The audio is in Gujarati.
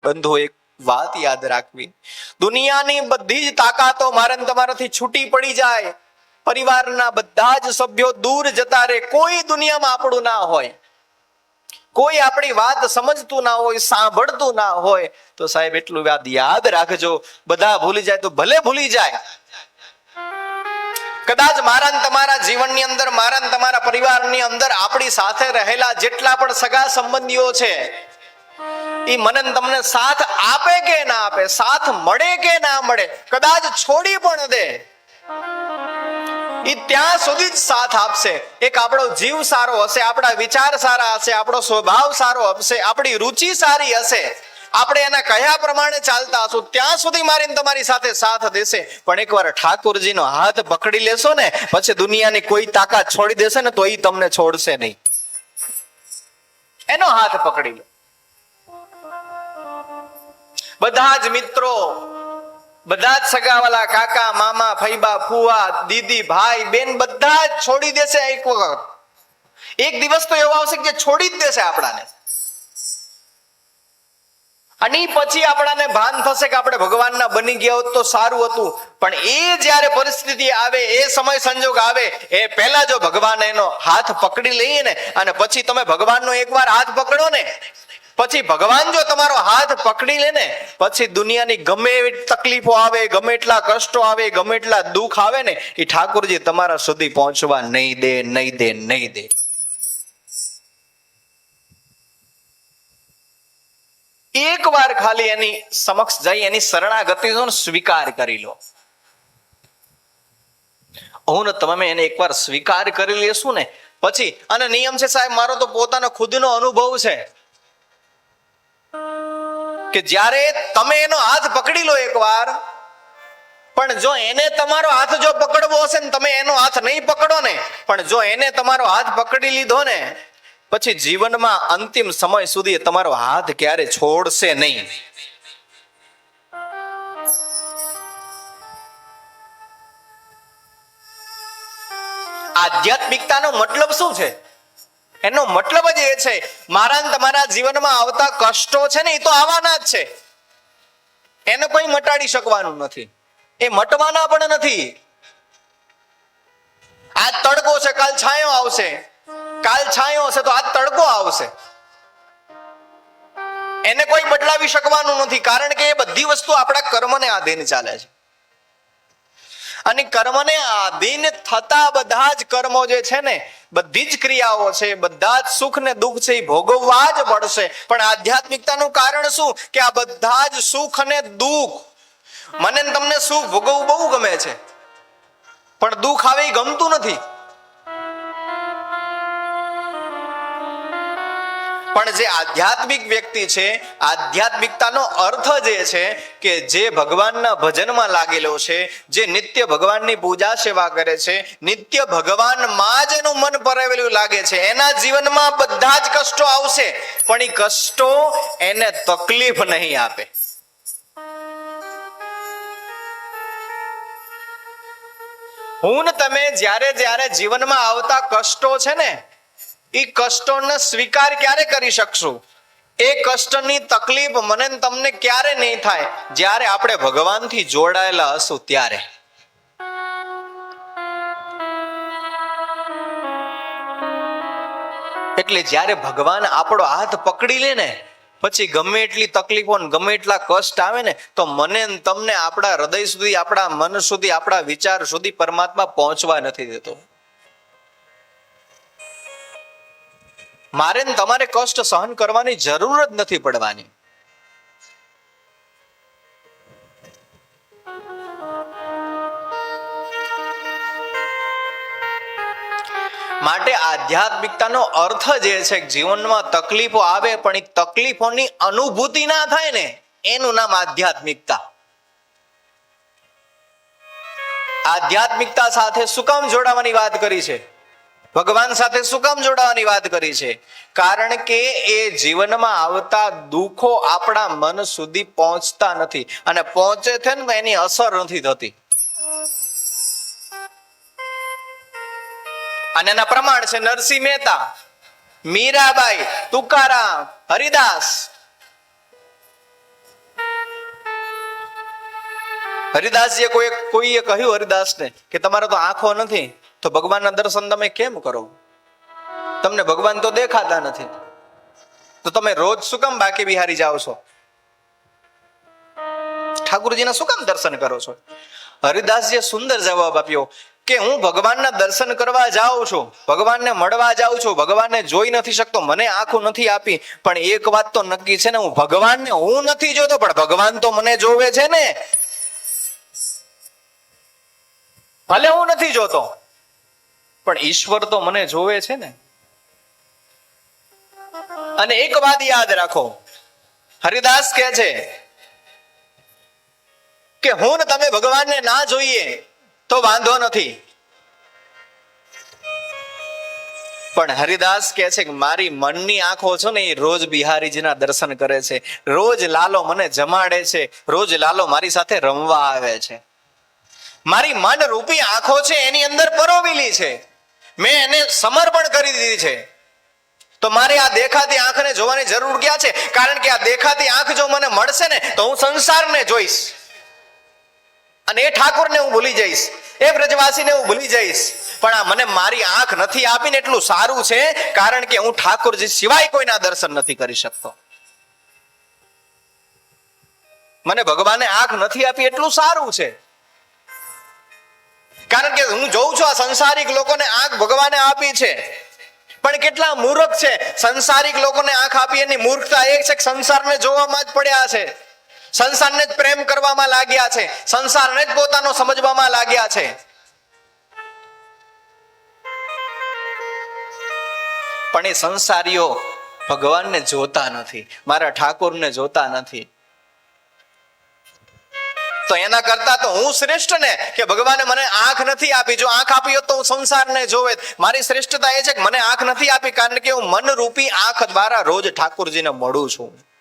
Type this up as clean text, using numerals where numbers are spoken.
બંધુ, એક વાત યાદ રાખવી, દુનિયાની બધી જ તાકાતો મારે ને તમારાથી છૂટી પડી જાય, પરિવારના બધા જ સભ્યો દૂર જતા રહે, કોઈ દુનિયામાં આપણું ના હોય, કોઈ આપણી વાત સમજતું ના હોય, સાંભળતું ના હોય, તો સાહેબ એટલું વાત યાદ રાખજો, બધા ભૂલી જાય તો ભલે ભૂલી જાય, કદાચ મારા ને તમારા જીવનની અંદર, મારા ને તમારા પરિવારની અંદર આપણી સાથે રહેલા જેટલા પણ સગા સંબંધીઓ છે, એ મને તમને સાથ આપે કે ના આપે, સાથ મળે કે ના મળે, કદાચ છોડી પણ દે, એ ત્યાં સુધી જ સાથ આપશે. એક આપણો જીવ સારો હશે, આપણા વિચાર સારા હશે, આપણો સ્વભાવ સારો હશે, આપણી રુચિ સારી હશે, આપણે એના કયા પ્રમાણે ચાલતા હશું, ત્યાં સુધી મારી તમારી સાથે સાથ દેશે. પણ એકવાર ઠાકોરજીનો હાથ પકડી લેશો ને, પછી દુનિયાની કોઈ તાકાત છોડી દેશે ને તો એ તમને છોડશે નહીં. એનો હાથ પકડી લો. બધા જ મિત્રો, બધા જ સગાવાલા, કાકા મામા, ફઈબા ફુવા, દીદી ભાઈ બેન, બધા જ છોડી દેશે એક વખત. એક દિવસ તો એવો આવશે કે છોડી જ દેશે આપણાને, અને પછી આપણાને ભાન થશે કે આપણે ભગવાનના બની ગયા હોત તો સારું હતું. પણ એ જ્યારે પરિસ્થિતિ આવે, એ સમય સંજોગ આવે, એ પહેલા જો ભગવાન એનો હાથ પકડી લઈએ ને, અને પછી તમે ભગવાનનો એકવાર હાથ પકડો ને, પછી ભગવાન જો તમારો હાથ પકડી લે ને, પછી દુનિયાની ગમે એવી તકલીફો આવે, ગમે એટલા કષ્ટો આવે, ગમે એટલા દુઃખ આવે ને, એ ઠાકોરજી તમારા સુધી પહોંચવા નહીં દે, નહીં દે, નહીં દે. એક વાર ખાલી એની સમક્ષ જઈ એની શરણાગતિનો સ્વીકાર કરી લો. હું ને તમે એને એકવાર સ્વીકાર કરી લેશું ને, પછી, અને નિયમ છે સાહેબ, મારો તો પોતાનો ખુદનો અનુભવ છે કે જ્યારે તમે એનો હાથ પકડી લો એકવાર, પણ જો એને તમારો હાથ જો પકડવો હશે ને, તમે એનો હાથ નહીં પકડો ને, પણ જો એને તમારો હાથ પકડી લીધો ને, પછી જીવનમાં અંતિમ સમય સુધી તમારો હાથ ક્યારે છોડશે નહીં. આધ્યાત્મિકતાનો મતલબ શું છે? એનો મતલબ જ એ છે, મારા ને તમારા જીવનમાં આવતા કષ્ટો છે ને, એ તો આવવાના જ છે, એને કોઈ મટાડી શકવાનું નથી, એ મટવાના પણ નથી. આજ તડકો છે, કાલ છાંયો આવશે, કાલ છાંયો હશે તો આજ તડકો આવશે, એને કોઈ બદલાવી શકવાનું નથી, કારણ કે એ બધી વસ્તુ આપણા કર્મને આધીન ચાલે છે. અને કર્મને આધીન થતા બધા જ કર્મો જે છે ને, બધી જ ક્રિયાઓ છે, બધા જ સુખ ને દુઃખ છે, એ ભોગવવા જ પડશે. પણ આધ્યાત્મિકતાનું કારણ શું? કે આ બધા જ સુખ અને દુઃખ, મને તમને સુખ ભોગવવું બહુ ગમે છે, પણ દુઃખ આવે એ ગમતું નથી. પણ જે આધ્યાત્મિક વ્યક્તિ છે, આધ્યાત્મિકતાનો અર્થ જે છે કે જે ભગવાનના ભજનમાં લાગેલો છે, જે નિત્ય ભગવાનની પૂજા સેવા કરે છે, નિત્ય ભગવાનમાં જ એનું મન પરાવેલું લાગે છે, એના જીવનમાં બધા જ કષ્ટો આવશે, પણ એ કષ્ટો એને તકલીફ નહીં આપે. હું ને તમે જ્યારે જ્યારે જીવનમાં આવતા કષ્ટો છે ને, એ કષ્ટોને સ્વીકાર ક્યારે કરી શકશું? એ કષ્ટની તકલીફ મને તમને ક્યારે નહીં થાય? જ્યારે આપણે ભગવાનથી જોડાયેલા હશું ત્યારે. એટલે જ્યારે ભગવાન આપણો હાથ પકડી લે ને, પછી ગમે એટલી તકલીફો ને ગમે એટલા કષ્ટ આવે ને, તો મને તમને આપણા હૃદય સુધી, આપણા મન સુધી, આપણા વિચાર સુધી પરમાત્મા પહોંચવા નથી દેતો. મારે તમારે કષ્ટ સહન કરવાની જરૂર જ નથી પડવાની. માટે આધ્યાત્મિકતાનો અર્થ જે છે, જીવનમાં તકલીફો આવે પણ એ તકલીફોની અનુભૂતિ ના થાય ને, એનું નામ આધ્યાત્મિકતા. આધ્યાત્મિકતા સાથે શું કામ જોડાવાની વાત કરી છે? ભગવાન સાથે શું કામ જોડાવાની વાત કરી છે? કારણ કે એ જીવનમાં આવતા દુઃખો આપણા મન સુધી પહોંચતા નથી, અને પહોંચે છે ને એની અસર નથી થતી. અને એના પ્રમાણ છે નરસિંહ મહેતા, મીરાબાઈ, તુકારામ, હરિદાસ. હરિદાસજીએ કોઈએ કહ્યું હરિદાસને કે તમારે તો આંખો નથી, તો ભગવાનના દર્શન તમે કેમ કરો? તમને ભગવાન તો દેખાતા નથી, તો તમે રોજ શું કામ બાકી બિહારી જાઓ છો? ઠાકુરજીના શું કામ દર્શન કરો છો? હરિદાસજીએ સુંદર જવાબ આપ્યો કે હું ભગવાનના દર્શન કરવા જાઉં છું, ભગવાનને મળવા જાઉં છું, ભગવાનને જોઈ નથી શકતો, મને આંખો નથી આપી, પણ એક વાત તો નક્કી છે ને, હું ભગવાનને હું નથી જોતો, પણ ભગવાન તો મને જોવે છે ને. ભલે હું નથી જોતો, પણ ઈશ્વર તો મને જોવે છે ને. અને એક વાત યાદ રાખો, હરિદાસ કહે છે કે હું ને તમે ભગવાનને ના જોઈએ તો વાંધો નથી, પણ હરિદાસ કહે છે કે મારી મનની આંખો છે ને, એ રોજ બિહારીજીના દર્શન કરે છે, રોજ લાલો મને જમાડે છે, રોજ લાલો મારી સાથે રમવા આવે છે. મારી મન રૂપી આંખો છે એની અંદર પરોવેલી છે, મેં એને સમર્પણ કરી દીધી છે. તો મારે આ દેખાતી આંખને જોવાની જરૂર ક્યાં છે? કારણ કે આ દેખાતી આંખ જો મને મળશે ને તો હું સંસારને જોઈશ, અને એ ઠાકોરને હું ભૂલી જઈશ, એ બ્રજવાસીને હું ભૂલી જઈશ. પણ આ મને મારી આંખ નથી આપીને એટલું સારું છે, કારણ કે હું ઠાકોરજી સિવાય કોઈના દર્શન નથી કરી શકતો. મને ભગવાને આંખ નથી આપી એટલું સારું છે, કારણ કે હું જોઉં છું આ સંસારિક લોકોને આંખ ભગવાને આપી છે, પણ કેટલા મૂર્ખ છે. સંસારિક લોકોને આંખ આપી એની મૂર્ખતા એ છે કે સંસારને જોવામાં જ પડ્યા છે, સંસારને જ પ્રેમ કરવામાં લાગ્યા છે, સંસારને જ પોતાનો સમજવામાં લાગ્યા છે. પણ એ સંસારીઓ ભગવાનને જોતા નથી, મારા ઠાકોરને જોતા નથી. તો એના કરતા તો હું શ્રેષ્ઠ ને, કે ભગવાને મને આંખ નથી આપી. જો આંખ આપી હોત તો હું સંસારને જોવે. મારી શ્રેષ્ઠતા એ છે કે મને આંખ નથી આપી, કારણ કે હું મનરૂપી આંખ દ્વારા રોજ ઠાકોરજીને મળું છું.